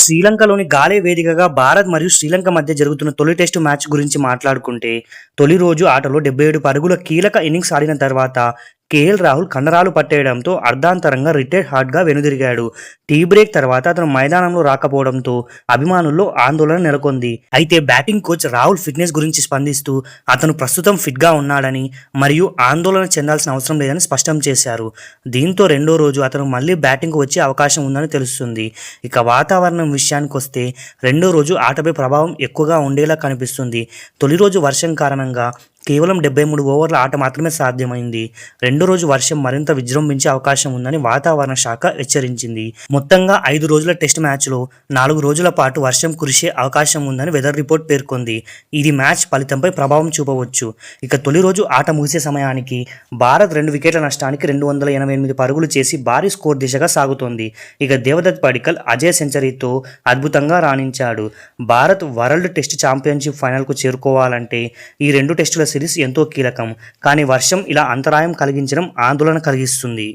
శ్రీలంకలోని గాలే వేదికగా భారత్ మరియు శ్రీలంక మధ్య జరుగుతున్న తొలి టెస్టు మ్యాచ్ గురించి మాట్లాడుకుంటే, తొలి రోజు ఆటలో 77 పరుగుల కీలక ఇన్నింగ్స్ ఆడిన తర్వాత కేఎల్ రాహుల్ కండరాలు పట్టేయడంతో అర్ధాంతరంగా రిటైర్డ్ హార్డ్గా వెనుదిరిగాడు. టీ బ్రేక్ తర్వాత అతను మైదానంలో రాకపోవడంతో అభిమానుల్లో ఆందోళన నెలకొంది. అయితే బ్యాటింగ్ కోచ్ రాహుల్ ఫిట్నెస్ గురించి స్పందిస్తూ అతను ప్రస్తుతం ఫిట్గా ఉన్నాడని మరియు ఆందోళన చెందాల్సిన అవసరం లేదని స్పష్టం చేశారు. దీంతో రెండో రోజు అతను మళ్లీ బ్యాటింగ్కు వచ్చే అవకాశం ఉందని తెలుస్తుంది. ఇక వాతావరణం విషయానికొస్తే రెండో రోజు ఆటపై ప్రభావం ఎక్కువగా ఉండేలా కనిపిస్తుంది. తొలి రోజు వర్షం కారణంగా కేవలం 73 ఓవర్ల ఆట మాత్రమే సాధ్యమైంది. రెండో రోజు వర్షం మరింత విజృంభించే అవకాశం ఉందని వాతావరణ శాఖ హెచ్చరించింది. మొత్తంగా 5 రోజుల టెస్ట్ మ్యాచ్లో 4 రోజుల పాటు వర్షం కురిసే అవకాశం ఉందని వెదర్ రిపోర్ట్ పేర్కొంది. ఇది మ్యాచ్ ఫలితంపై ప్రభావం చూపవచ్చు. ఇక తొలి రోజు ఆట ముగిసే సమయానికి భారత్ 2 వికెట్ల నష్టానికి 288 పరుగులు చేసి భారీ స్కోర్ దిశగా సాగుతోంది. ఇక దేవదత్ పడిక్కల్ అజేయ సెంచరీతో అద్భుతంగా రాణించాడు. భారత్ వరల్డ్ టెస్ట్ ఛాంపియన్షిప్ ఫైనల్కు చేరుకోవాలంటే ఈ 2 టెస్టుల సిరీస్ ఎంతో కీలకం. కానీ వర్షం ఇలా అంతరాయం కలిగించడం ఆందోళన కలిగిస్తుంది.